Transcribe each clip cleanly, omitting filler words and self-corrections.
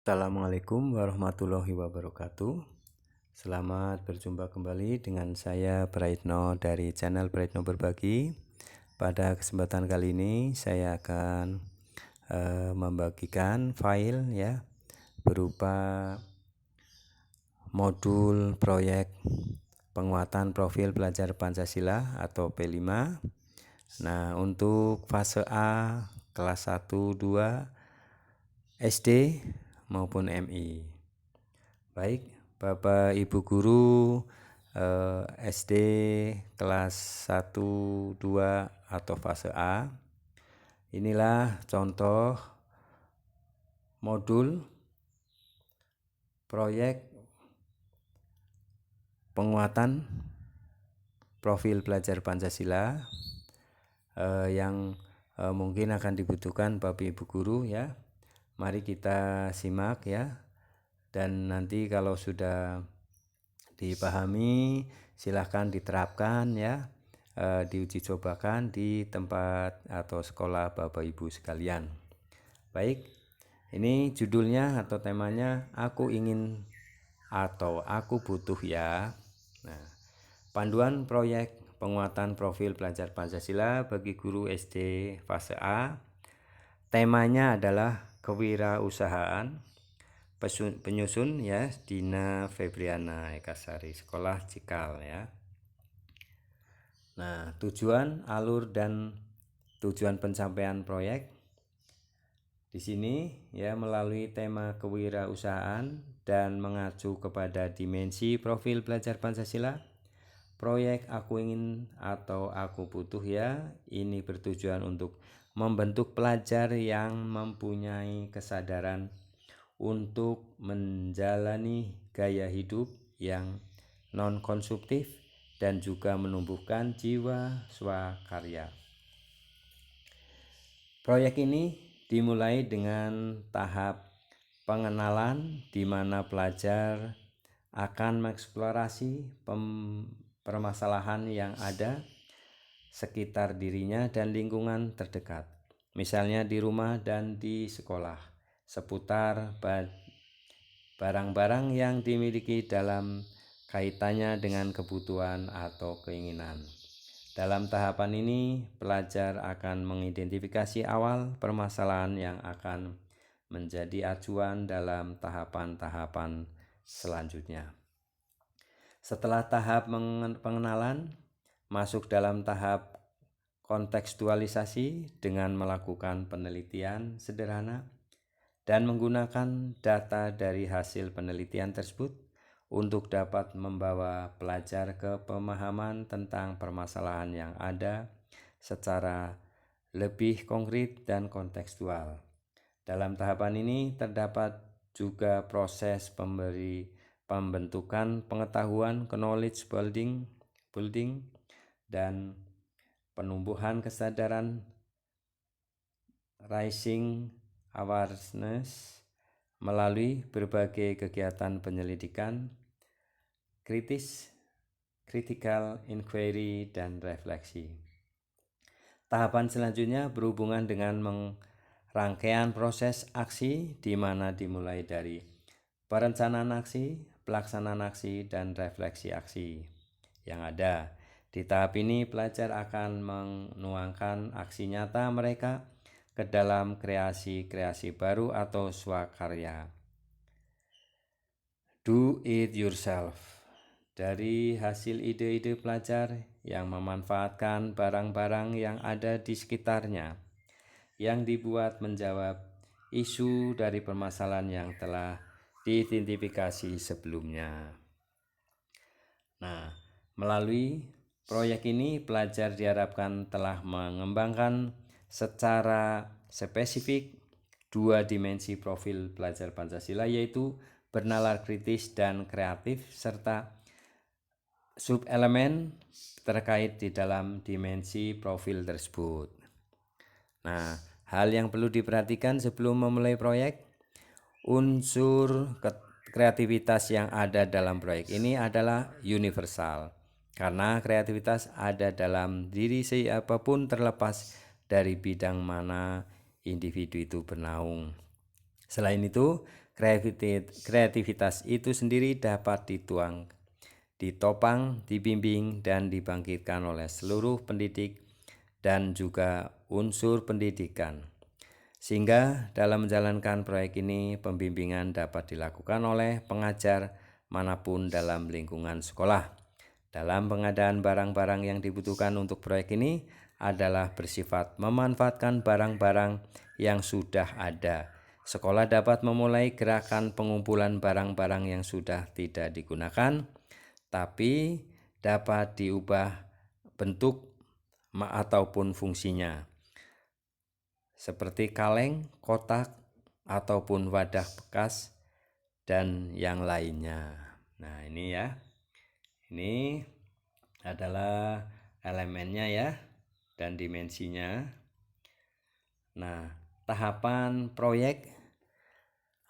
Assalamualaikum warahmatullahi wabarakatuh. Selamat berjumpa kembali dengan saya Praitno dari channel Praitno Berbagi. Pada kesempatan kali ini saya akan membagikan file ya berupa modul proyek penguatan profil pelajar Pancasila atau P5. Nah, untuk fase A kelas 1, 2 SD maupun MI. Baik, Bapak Ibu guru SD kelas 1, 2 atau fase A. Inilah contoh modul proyek penguatan profil pelajar Pancasila yang mungkin akan dibutuhkan Bapak Ibu guru ya. Mari kita simak ya. Dan nanti kalau sudah dipahami silahkan diterapkan ya, diuji cobakan di tempat atau sekolah Bapak Ibu sekalian. Baik, ini judulnya atau temanya aku ingin atau aku butuh ya. Nah, panduan proyek penguatan profil pelajar Pancasila bagi guru SD fase A. Temanya adalah kewirausahaan. Penyusun ya Dina Febriana Ekasari, Sekolah Cikal ya. Nah, tujuan, alur dan tujuan pencapaian proyek di sini ya melalui tema kewirausahaan dan mengacu kepada dimensi profil pelajar Pancasila. Proyek aku ingin atau aku butuh ya ini bertujuan untuk membentuk pelajar yang mempunyai kesadaran untuk menjalani gaya hidup yang non-konsumtif dan juga menumbuhkan jiwa swakarya. Proyek ini dimulai dengan tahap pengenalan di mana pelajar akan mengeksplorasi permasalahan yang ada sekitar dirinya dan lingkungan terdekat. Misalnya di rumah dan di sekolah, seputar barang-barang yang dimiliki dalam kaitannya dengan kebutuhan atau keinginan. Dalam tahapan ini, pelajar akan mengidentifikasi awal permasalahan yang akan menjadi acuan dalam tahapan-tahapan selanjutnya. Setelah tahap pengenalan, masuk dalam tahap kontekstualisasi dengan melakukan penelitian sederhana dan menggunakan data dari hasil penelitian tersebut untuk dapat membawa pelajar ke pemahaman tentang permasalahan yang ada secara lebih konkret dan kontekstual. Dalam tahapan ini terdapat juga proses pembentukan pengetahuan, knowledge building dan penumbuhan kesadaran, raising awareness melalui berbagai kegiatan penyelidikan kritis, critical inquiry, dan refleksi. Tahapan selanjutnya berhubungan dengan rangkaian proses aksi di mana dimulai dari perencanaan aksi, pelaksanaan aksi, dan refleksi aksi yang ada. Di tahap ini pelajar akan menuangkan aksi nyata mereka ke dalam kreasi-kreasi baru atau swakarya. Do it yourself. Dari hasil ide-ide pelajar yang memanfaatkan barang-barang yang ada di sekitarnya yang dibuat menjawab isu dari permasalahan yang telah diidentifikasi sebelumnya. Nah, melalui proyek ini pelajar diharapkan telah mengembangkan secara spesifik dua dimensi profil pelajar Pancasila, yaitu bernalar kritis dan kreatif serta subelemen terkait di dalam dimensi profil tersebut. Nah, hal yang perlu diperhatikan sebelum memulai proyek, unsur kreativitas yang ada dalam proyek ini adalah universal karena kreativitas ada dalam diri siapapun terlepas dari bidang mana individu itu bernaung. Selain itu, kreativitas itu sendiri dapat ditopang, dibimbing, dan dibangkitkan oleh seluruh pendidik dan juga unsur pendidikan. Sehingga dalam menjalankan proyek ini, pembimbingan dapat dilakukan oleh pengajar manapun dalam lingkungan sekolah. Dalam pengadaan barang-barang yang dibutuhkan untuk proyek ini adalah bersifat memanfaatkan barang-barang yang sudah ada. Sekolah dapat memulai gerakan pengumpulan barang-barang yang sudah tidak digunakan, tapi dapat diubah bentuk ataupun fungsinya, seperti kaleng, kotak, ataupun wadah bekas, dan yang lainnya. Nah, ini ya. Ini adalah elemennya ya, dan dimensinya. Nah, tahapan proyek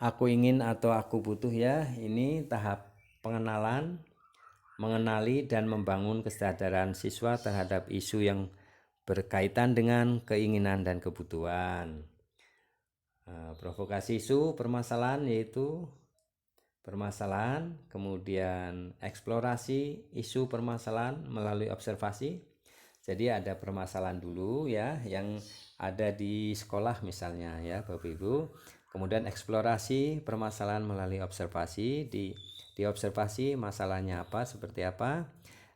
aku ingin atau aku butuh ya, ini tahap pengenalan, mengenali dan membangun kesadaran siswa terhadap isu yang berkaitan dengan keinginan dan kebutuhan. Provokasi isu permasalahan yaitu permasalahan, kemudian eksplorasi isu permasalahan melalui observasi. Jadi ada permasalahan dulu ya yang ada di sekolah misalnya ya Bapak Ibu. Kemudian eksplorasi permasalahan melalui observasi, di observasi masalahnya apa, seperti apa.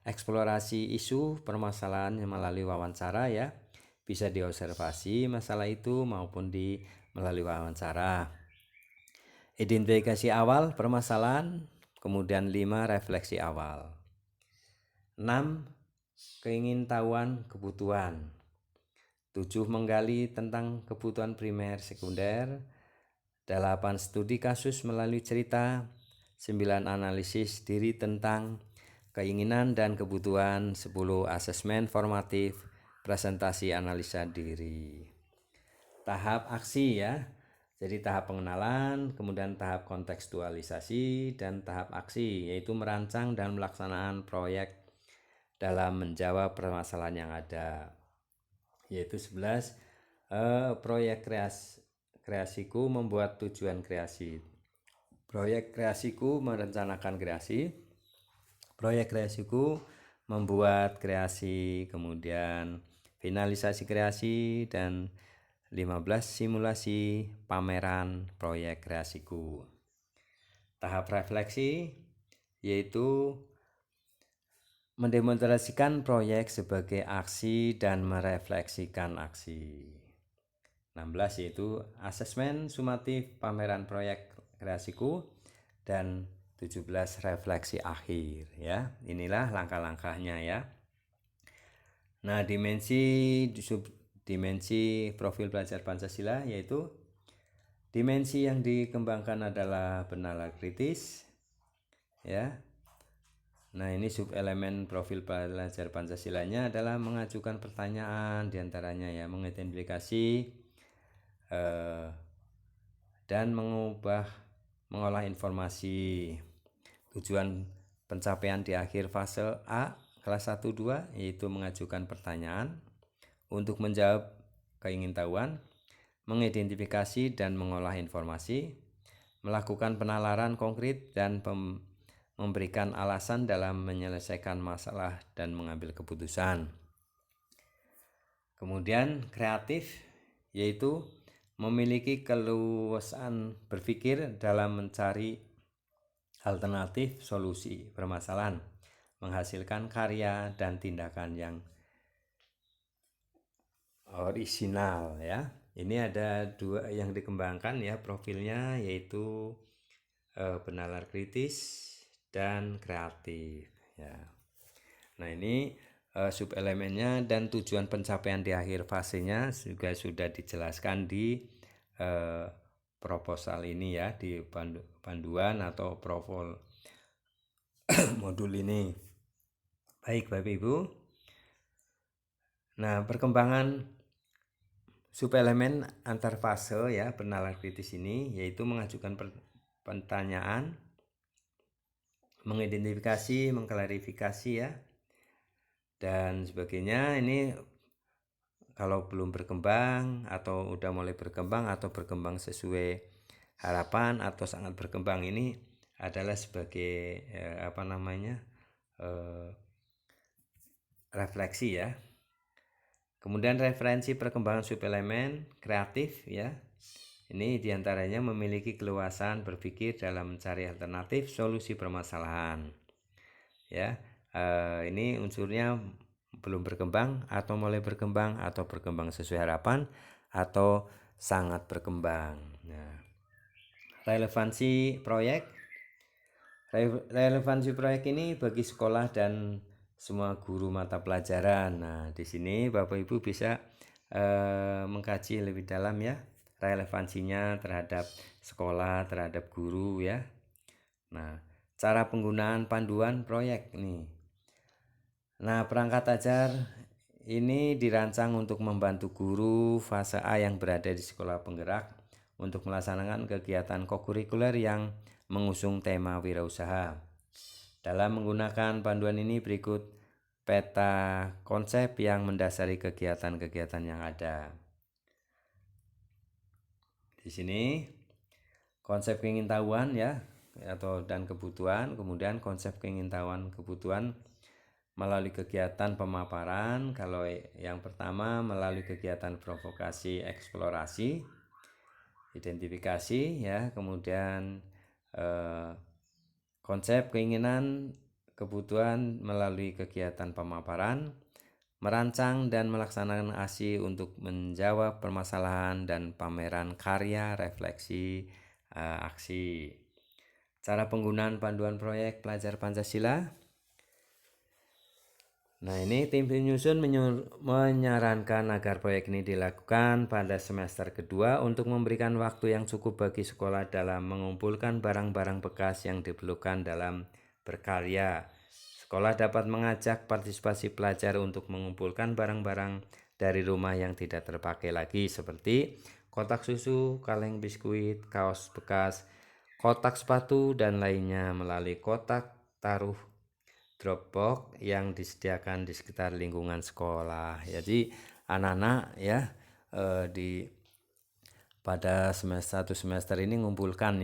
Eksplorasi isu permasalahan melalui wawancara ya. Bisa diobservasi masalah itu maupun melalui wawancara. Identifikasi awal permasalahan, kemudian 5 refleksi awal. 6 keingintahuan kebutuhan. 7 menggali tentang kebutuhan primer sekunder. 8 studi kasus melalui cerita. 9 analisis diri tentang keinginan dan kebutuhan. 10 asesmen formatif, presentasi analisa diri. Tahap aksi ya. Jadi tahap pengenalan, kemudian tahap kontekstualisasi, dan tahap aksi, yaitu merancang dan melaksanakan proyek dalam menjawab permasalahan yang ada. Yaitu 11 proyek kreasiku membuat tujuan kreasi. Proyek kreasiku merencanakan kreasi. Proyek kreasiku membuat kreasi, kemudian finalisasi kreasi, dan 15 simulasi pameran proyek kreasiku. Tahap refleksi yaitu mendemonstrasikan proyek sebagai aksi dan merefleksikan aksi. 16 yaitu asesmen sumatif pameran proyek kreasiku, dan 17 refleksi akhir ya. Inilah langkah-langkahnya ya. Nah, dimensi profil pelajar Pancasila yaitu dimensi yang dikembangkan adalah bernalar kritis ya. Nah, ini subelemen profil pelajar Pancasilanya adalah mengajukan pertanyaan, diantaranya ya mengidentifikasi dan mengolah informasi. Tujuan pencapaian di akhir fase A kelas 1-2 yaitu mengajukan pertanyaan untuk menjawab keingintahuan, mengidentifikasi dan mengolah informasi, melakukan penalaran konkret dan memberikan alasan dalam menyelesaikan masalah dan mengambil keputusan. Kemudian kreatif yaitu memiliki keluasan berpikir dalam mencari alternatif solusi permasalahan, menghasilkan karya dan tindakan yang orisinal ya. Ini ada 2 yang dikembangkan ya profilnya, yaitu penalar kritis dan kreatif ya. Nah, ini subelemennya dan tujuan pencapaian di akhir fasenya juga sudah dijelaskan di proposal ini ya, di panduan atau profil modul ini. Baik Bapak Ibu. Nah, perkembangan subelemen antar fase ya penalar kritis ini yaitu mengajukan pertanyaan, mengidentifikasi, mengklarifikasi ya, dan sebagainya. Ini kalau belum berkembang atau udah mulai berkembang atau berkembang sesuai harapan atau sangat berkembang ini adalah sebagai refleksi ya. Kemudian referensi perkembangan supelemen kreatif ya. Ini diantaranya memiliki keluasan berpikir dalam mencari alternatif solusi permasalahan. Ya, ini unsurnya belum berkembang atau mulai berkembang atau berkembang sesuai harapan atau sangat berkembang. Nah, relevansi proyek. Relevansi proyek ini bagi sekolah dan semua guru mata pelajaran. Nah, di sini Bapak Ibu bisa mengkaji lebih dalam ya relevansinya terhadap sekolah, terhadap guru ya. Nah, cara penggunaan panduan proyek nih. Nah, perangkat ajar ini dirancang untuk membantu guru fase A yang berada di sekolah penggerak untuk melaksanakan kegiatan kokurikuler yang mengusung tema wirausaha. Dalam menggunakan panduan ini berikut peta konsep yang mendasari kegiatan-kegiatan yang ada. Di sini konsep keingintahuan ya dan kebutuhan, kemudian konsep keingintahuan kebutuhan melalui kegiatan pemaparan. Kalau yang pertama melalui kegiatan provokasi eksplorasi, identifikasi ya, kemudian konsep keinginan kebutuhan melalui kegiatan pemaparan, merancang dan melaksanakan aksi untuk menjawab permasalahan dan pameran karya refleksi aksi. Cara penggunaan panduan proyek pelajar Pancasila. Nah, ini tim penyusun menyarankan agar proyek ini dilakukan pada semester kedua untuk memberikan waktu yang cukup bagi sekolah dalam mengumpulkan barang-barang bekas yang diperlukan dalam berkarya. Sekolah dapat mengajak partisipasi pelajar untuk mengumpulkan barang-barang dari rumah yang tidak terpakai lagi seperti kotak susu, kaleng biskuit, kaos bekas, kotak sepatu, dan lainnya melalui kotak taruh Dropbox yang disediakan di sekitar lingkungan sekolah. Jadi anak-anak ya pada satu semester ini mengumpulkan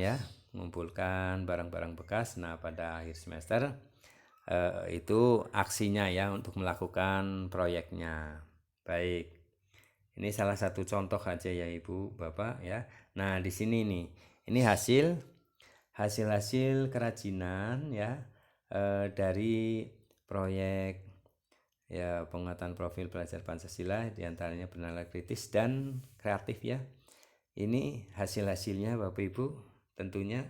barang-barang bekas. Nah, pada akhir semester itu aksinya ya untuk melakukan proyeknya. Baik, ini salah satu contoh aja ya Ibu Bapak ya. Nah, di sini nih, ini hasil kerajinan ya dari proyek ya penguatan profil pelajar Pancasila, diantaranya bernalar kritis dan kreatif ya. Ini hasilnya Bapak Ibu tentunya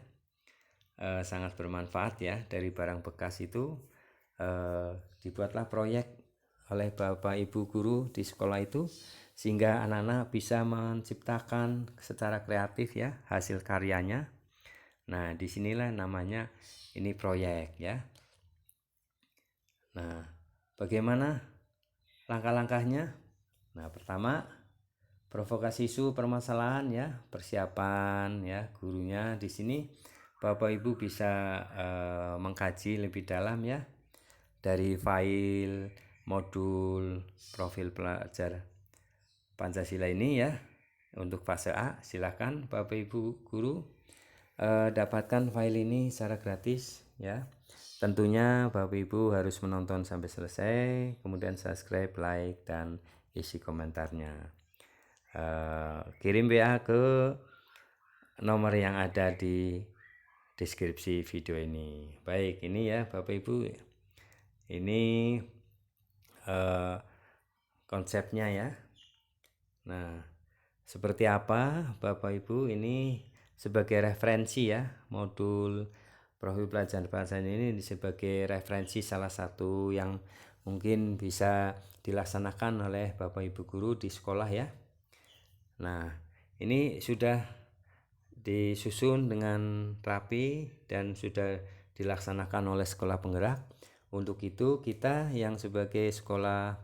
sangat bermanfaat ya. Dari barang bekas itu dibuatlah proyek oleh Bapak Ibu guru di sekolah itu sehingga anak-anak bisa menciptakan secara kreatif ya hasil karyanya. Nah, disinilah namanya ini proyek ya. Nah, bagaimana langkah-langkahnya? Nah, pertama provokasi isu permasalahan ya, persiapan ya gurunya. Di sini Bapak Ibu bisa mengkaji lebih dalam ya dari file modul profil pelajar Pancasila ini ya. Untuk fase A silakan Bapak Ibu guru dapatkan file ini secara gratis ya. Tentunya Bapak Ibu harus menonton sampai selesai, kemudian subscribe, like, dan isi komentarnya. Kirim WA ke nomor yang ada di deskripsi video ini. Baik, ini ya Bapak Ibu, ini konsepnya ya. Nah, seperti apa Bapak Ibu, ini sebagai referensi ya, modul profil pelajar bahasa ini sebagai referensi salah satu yang mungkin bisa dilaksanakan oleh Bapak Ibu guru di sekolah ya. Nah, ini sudah disusun dengan rapi dan sudah dilaksanakan oleh sekolah penggerak. Untuk itu kita yang sebagai sekolah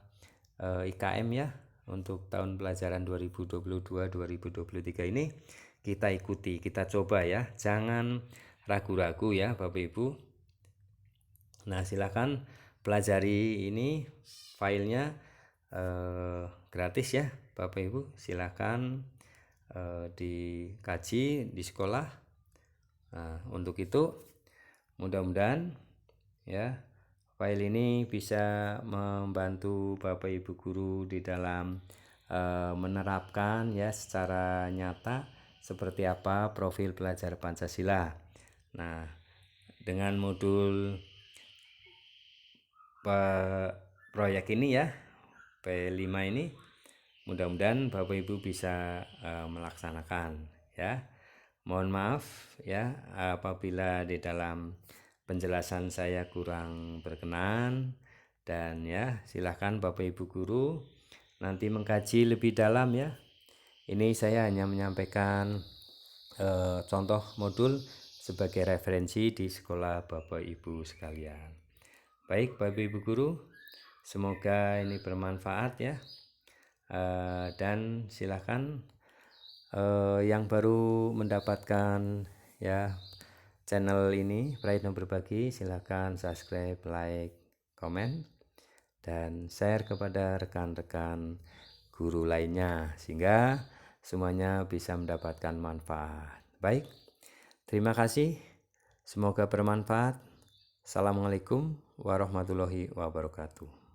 IKM ya untuk tahun pelajaran 2022-2023 ini kita ikuti, kita coba ya, jangan ragu-ragu ya Bapak Ibu. Nah, silakan pelajari ini filenya gratis ya Bapak Ibu, silakan dikaji di sekolah. Nah, untuk itu mudah-mudahan ya file ini bisa membantu Bapak Ibu guru di dalam menerapkan ya secara nyata seperti apa profil pelajar Pancasila. Nah, dengan modul proyek ini ya P5 ini mudah-mudahan Bapak Ibu bisa melaksanakan ya. Mohon maaf ya apabila di dalam penjelasan saya kurang berkenan, dan ya silahkan Bapak Ibu guru nanti mengkaji lebih dalam ya. Ini saya hanya menyampaikan contoh modul sebagai referensi di sekolah Bapak Ibu sekalian. Baik Bapak Ibu guru, semoga ini bermanfaat ya. Dan silahkan yang baru mendapatkan ya channel ini Prayitno Berbagi, silahkan subscribe, like, komen, dan share kepada rekan-rekan guru lainnya sehingga semuanya bisa mendapatkan manfaat. Baik, terima kasih, semoga bermanfaat. Assalamualaikum warahmatullahi wabarakatuh.